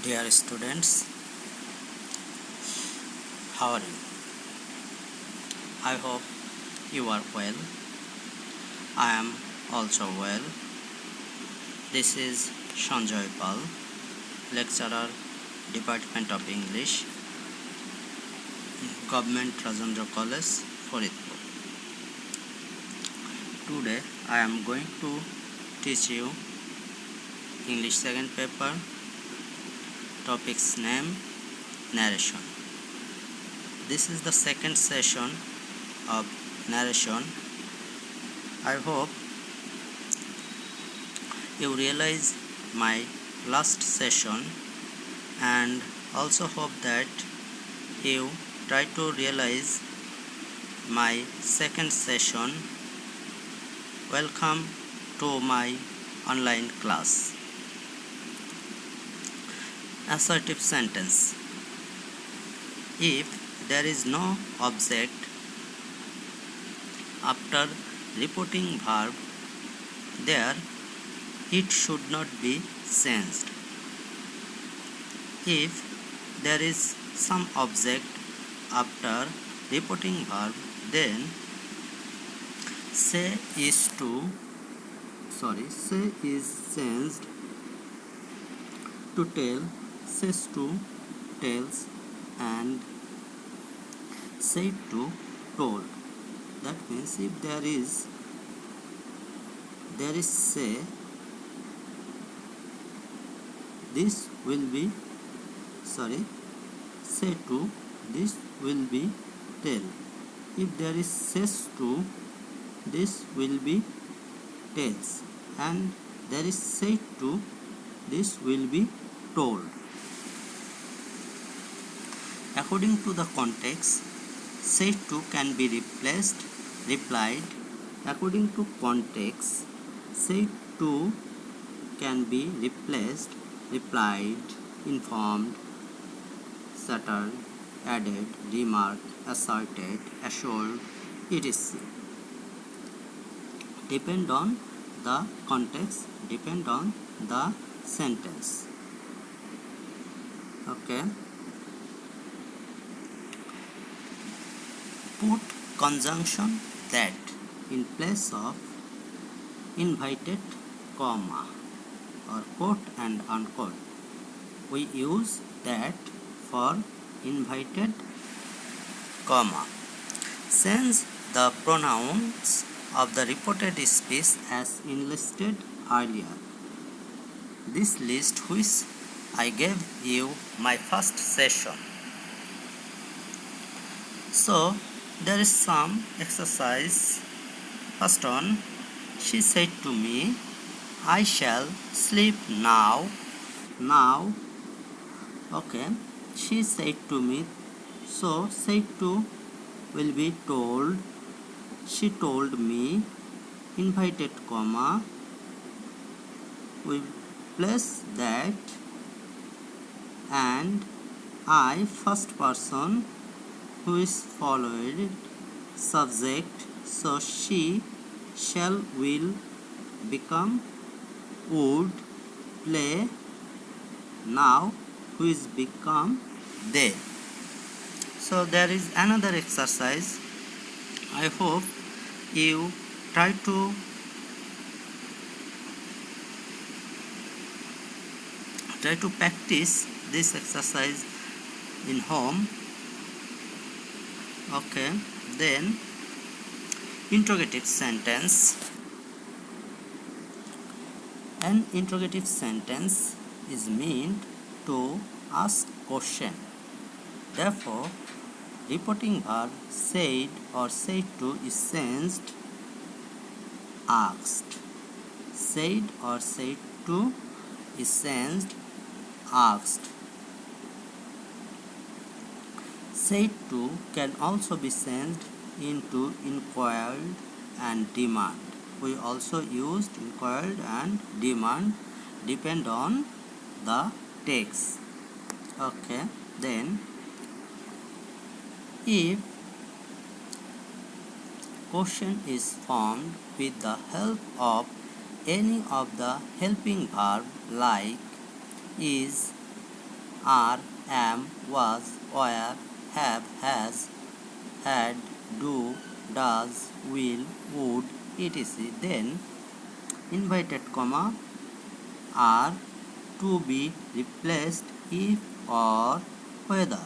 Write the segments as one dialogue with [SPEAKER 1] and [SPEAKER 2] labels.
[SPEAKER 1] Dear students, how are you? I hope you are well. I am also well. This is Sanjoy Pal, lecturer, Department of English, Government Rajendra College, Faridpur. Today I am going to teach you English second paper, topic's name, narration. This is the second session of narration. I hope you realize my last session and also hope that you try to realize my second session. Welcome to my online class. Assertive sentence. If there is no object after reporting verb, there it should not be changed. If there is some object after reporting verb, then say is changed to tell, says to, tells, and said to, told. That means if there is say, this will be say to, this will be tell. If there is says to, this will be tells, and there is said to, this will be told. According to the context, said to can be replied. According to context, said to can be replaced, replied, informed, stuttered, added, remarked, asserted, assured, etc. Depend on the context, depend on the sentence. Okay. Put conjunction that in place of invited comma or quote and unquote. We use that for invited comma. Since the pronouns of the reported speech as enlisted earlier. This list which I gave you my first session. So there is some exercise. First one, she said to me, I shall sleep now. Now, okay, she said to me, so said to will be told. She told me, invited comma, we place that, and I, first person, who is followed, subject, so she, shall, will, become, would, play, now, who is become, they. So there is another exercise. I hope you try to practice this exercise in home. Okay, then interrogative sentence. An interrogative sentence is meant to ask question. Therefore, reporting verb said or said to is changed asked. Said or said to is changed asked. Said to can also be changed into inquired and demand. We also used inquired and demand, depend on the text. Okay, then if question is formed with the help of any of the helping verb like is, are, am, was, were, have, has, had, do, does, will, would, etc. Then inverted comma are to be replaced if or whether.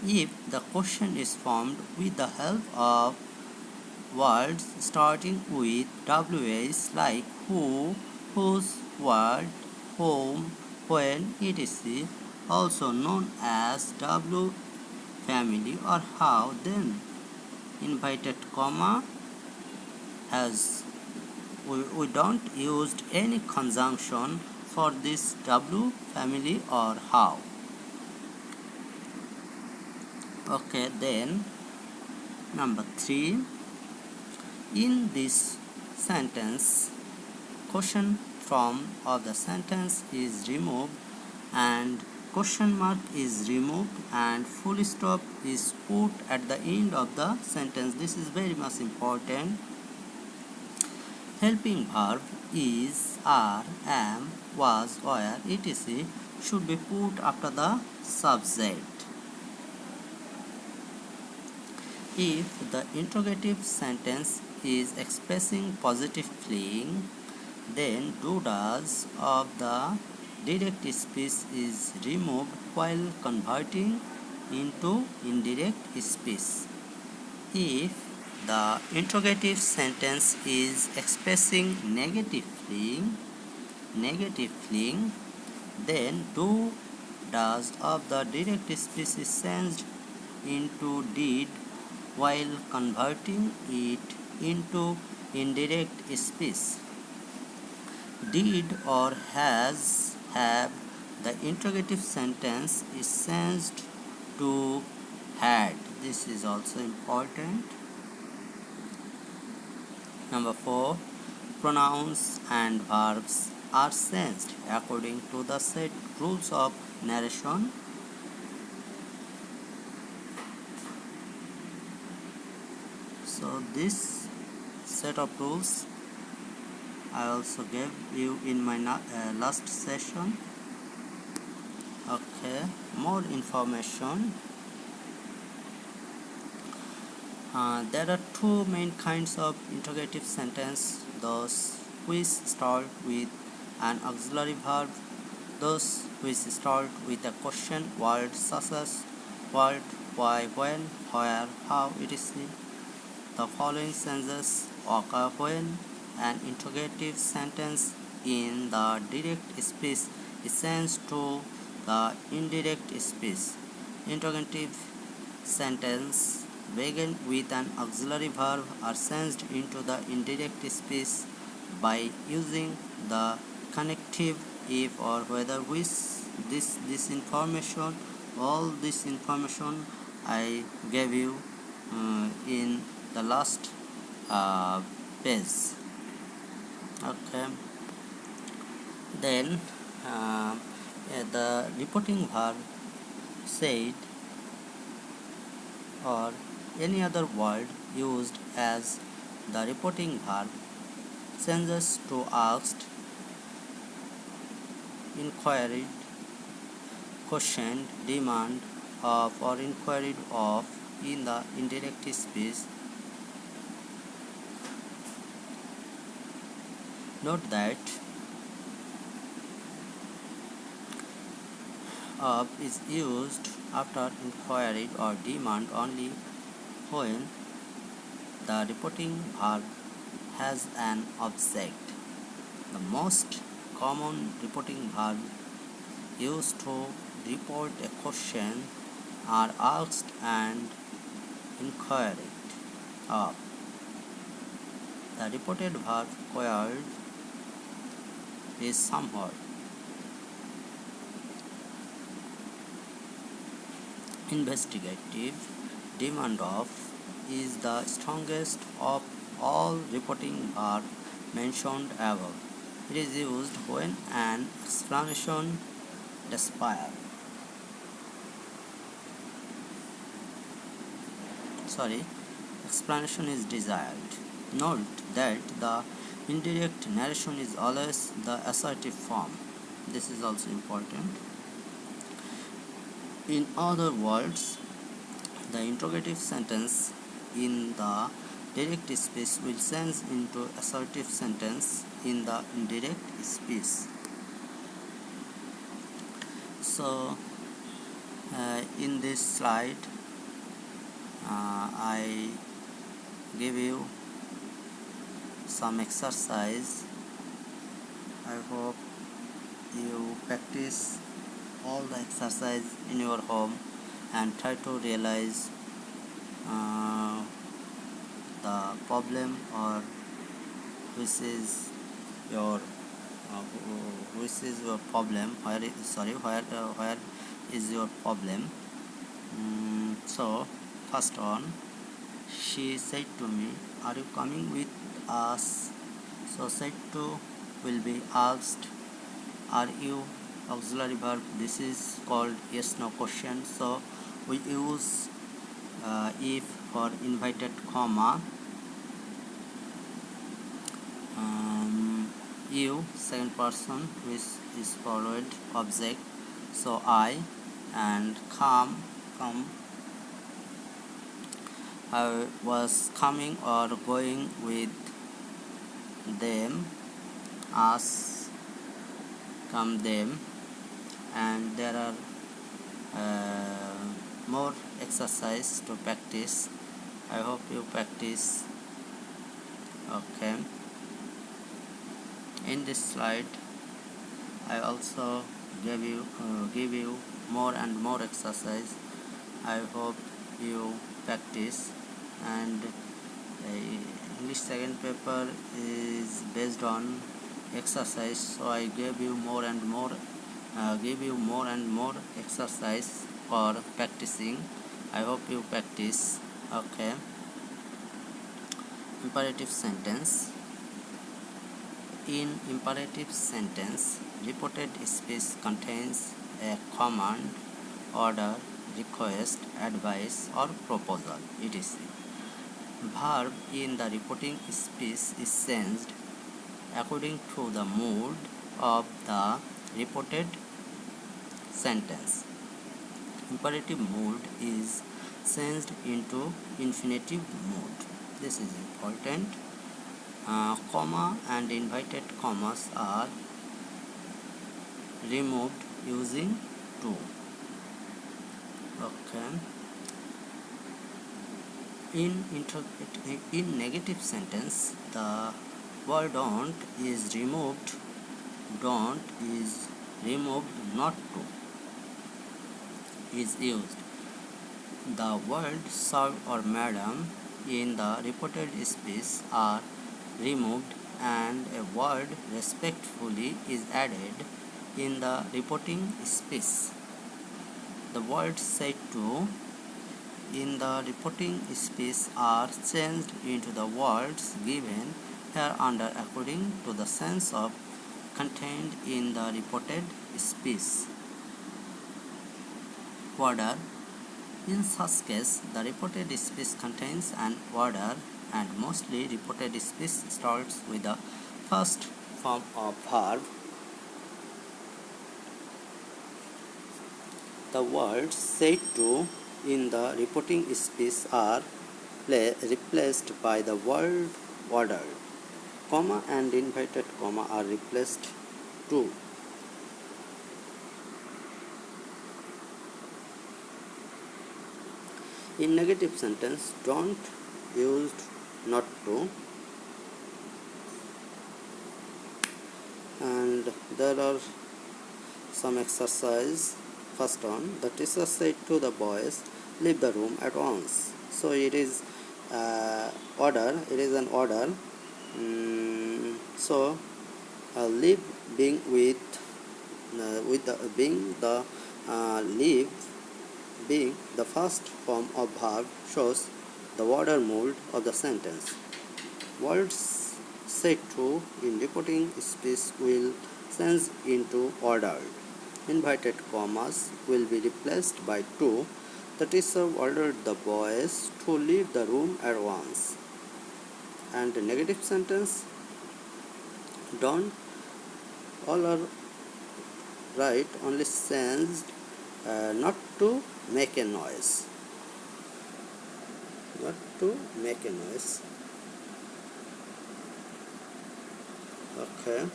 [SPEAKER 1] If the question is formed with the help of words starting with WH like who, whose, what, whom, when, etc., also known as W family or how, then inverted comma has we don't used any conjunction for this W family or how. Okay, then number 3, in this sentence question from of the sentence is removed and question mark is removed and full stop is put at the end of the sentence. This is very much important. Helping verb is, are, am, was, were, etc. should be put after the subject. If the interrogative sentence is expressing positive feeling, then do does of the direct speech is removed while converting into indirect speech. If the interrogative sentence is expressing negative feeling, then do does of the direct speech is changed into did while converting it into indirect speech. Did or has, have, the interrogative sentence is changed to had. This is also important. Number 4, pronouns and verbs are changed according to the set rules of narration. So this set of rules I also gave you in my last session. Okay, more information. There are two main kinds of interrogative sentence: those which start with an auxiliary verb, those which start with a question word such as what, why, when, where, how, etc. The following sentences occur when an interrogative sentence in the direct speech is changed to the indirect speech. Interrogative sentence begin with an auxiliary verb are changed into the indirect speech by using the connective if or whether which. This information, all this information I gave you in the last page. Okay, then the reporting verb said or any other word used as the reporting verb changes to asked, inquired, questioned, demand of or inquired of in the indirect speech. Note that of is used after inquiry or demand only when the reporting verb has an object. The most common reporting verb used to report a question are asked and inquired of. The reported verb queried is somewhat investigative. Demand of is the strongest of all reporting verbs mentioned above. It is used when an explanation explanation is desired. Note that the indirect narration is always the assertive form. This is also important. In other words, the interrogative sentence in the direct speech will change into assertive sentence in the indirect speech. So, in this slide, I give you some exercise. I hope you practice all the exercise in your home and try to realize uh, the problem, or which is your problem, where is your problem. So first one, she said to me, are you coming with us? So said to will be asked. Are you auxiliary verb? This is called yes no question. So we use if for invited comma. You second person, which is followed object. So I and come. I was coming or going with them. Us, come them. And there are more exercise to practice. I hope you practice. Okay. In this slide, I also give you more and more exercise. I hope you practice. And English second paper is based on exercise, so I gave you more and more exercise for practicing. I hope you practice. Okay. Imperative sentence. In imperative sentence, reported speech contains a command, order, request, advice, or proposal, etc. Verb in the reporting speech is changed according to the mood of the reported sentence. Imperative mood is changed into infinitive mood. This is important. Comma and inverted commas are removed using to. Okay. In negative sentence, the word don't is removed. Don't is removed. Not to is used. The word sir or madam in the reported speech are removed, and a word respectfully is added in the reporting speech. The words said to in the reporting speech are changed into the words given here under according to the sense of contained in the reported speech. Order. In such case, the reported speech contains an order, and mostly reported speech starts with the first form of verb. The words said to in the reporting speech are replaced by the word ordered. Comma and inverted comma are replaced too. In negative sentence, don't used not to, and there are some exercise. First one, the teacher said to the boys, leave the room at once. So it is order. It is an order. So leave being with the being the leave being the first form of verb shows the order mood of the sentence. Words said to in reporting speech will change into ordered. Inverted commas will be replaced by to. The teacher ordered the boys to leave the room at once. And the negative sentence, don't all are write only sensed, not to make a noise. Not to make a noise. Okay.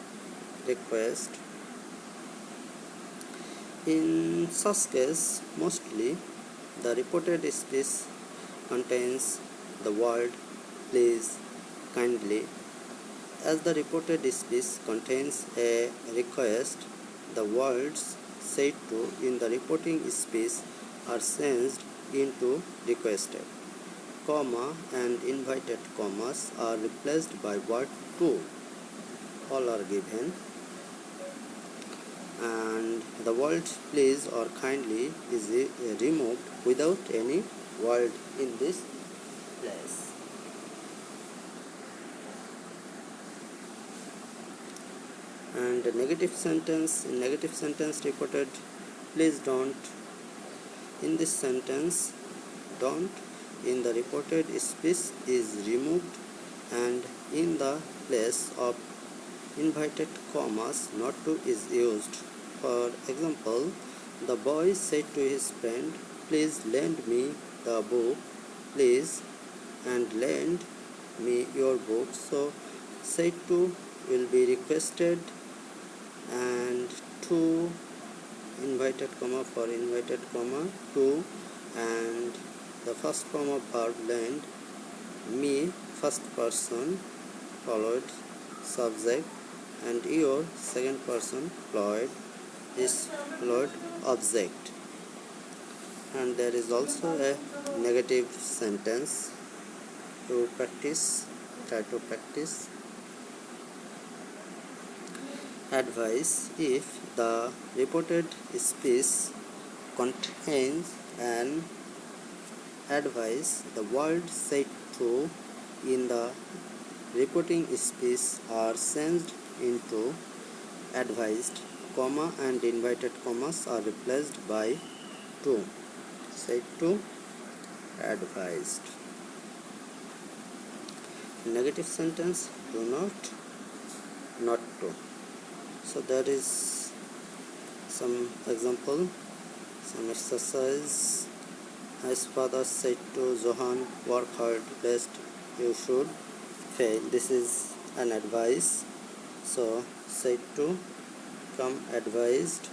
[SPEAKER 1] Request. In such case, mostly the reported speech contains the word please, kindly. As the reported speech contains a request, the words said to in the reporting speech are changed into requested. Comma and invited commas are replaced by word to. All are given, and the word please or kindly is removed without any word in this place. And in negative sentence reported please don't. In this sentence, don't in the reported speech is removed, and in the place of invited commas not to is used. For example, the boy said to his friend, please lend me the book, please, and lend me your book. So said to will be requested, and to invited comma for invited comma to, and the first form of verb lend, me first person followed subject, and your second person followed is followed object. And there is also a negative sentence to practice. Try to practice. Advice. If the reported speech contains an advice, the word said to in the reporting speech are changed into advised, comma and invited commas are replaced by to. Said to, advised. Negative sentence, do not to. So there is some example, some exercise. His father said to Johan, work hard lest you should fail. This is an advice. So said to, come advised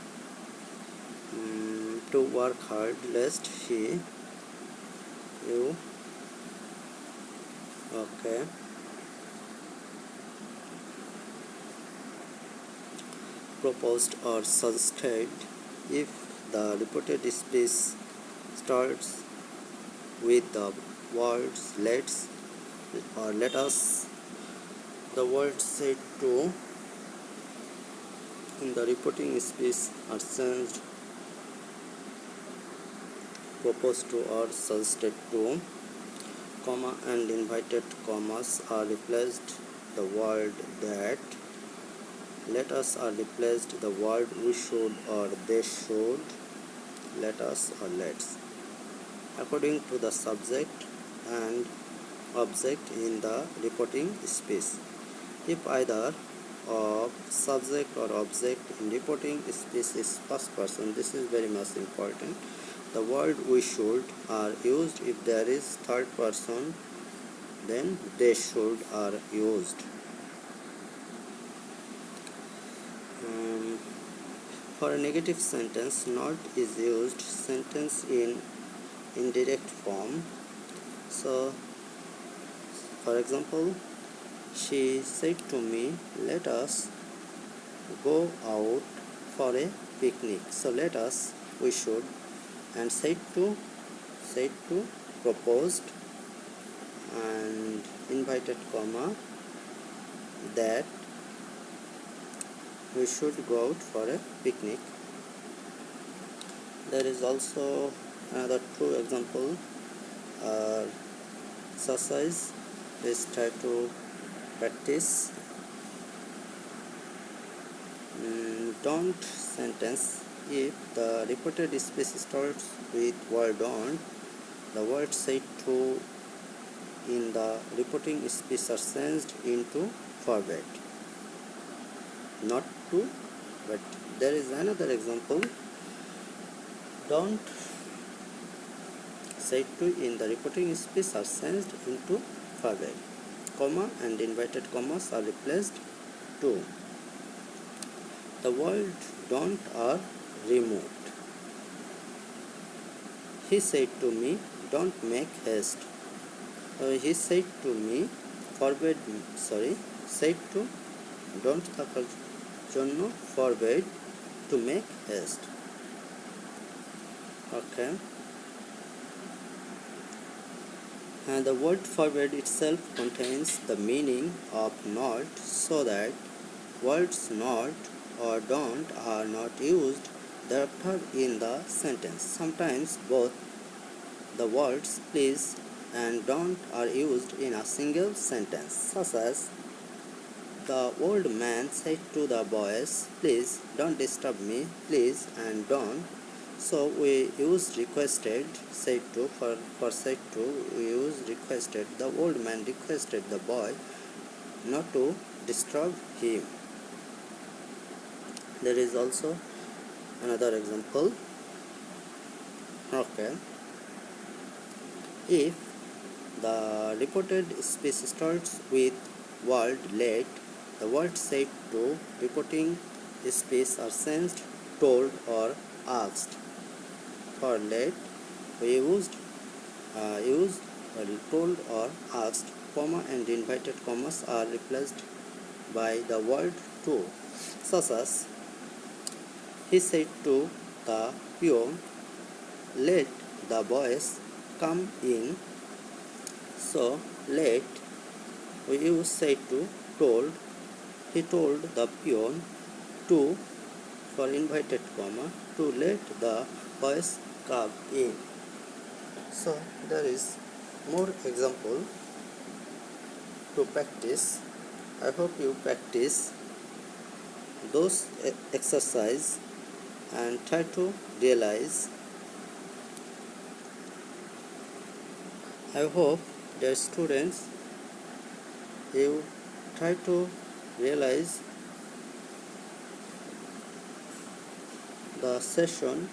[SPEAKER 1] to work hard lest you. Okay. Proposed or suggested. If the reported speech starts with the words let's or let us, the words said to in the reporting speech are changed proposed to or suggested to. Comma and invited commas are replaced the word that. Let us are replaced the word we should or they should. Let us or let's, according to the subject and object in the reporting speech. If either of subject or object in reporting speech is first person, this is very much important. The word we should are used. If there is third person, then they should are used. For a negative sentence, not is used. Sentence in indirect form. So, for example, she said to me, let us go out for a picnic. So let us, we should, and said to proposed, and invited comma that we should go out for a picnic. There is also another two example exercise. Please try to practice. Don't sentence. If the reported speech starts with word don't, the word said to in the reporting speech are changed into forbade. Not to But there is another example. Don't said to in the reporting space are changed into forbid. Comma and inverted commas are replaced to. The word don't are removed. He said to me, don't make haste. He said to me, said to don't থাকার জন্য forbade to make haste. Okay. And the word forbade itself contains the meaning of not, so that words not or don't are not used thereafter in the sentence. Sometimes both the words please and don't are used in a single sentence, such as the old man said to the boys, please don't disturb me, please and don't. So we use requested, said to. For said to we use requested. The old man requested the boy not to disturb him. There is also another example. Okay. If the reported speech starts with word late, the word said to reporting speech are changed, told or asked. For late, we used told or asked, comma and inverted commas are replaced by the word to, such as he said to the peon, let the boys come in. So let we use said to, told. He told the peon to, for inverted comma, to let the boys come in. So there is more example to practice. I hope you practice those exercise and try to realize. I hope dear students you try to realize the session.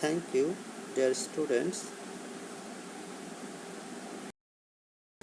[SPEAKER 1] Thank you dear students.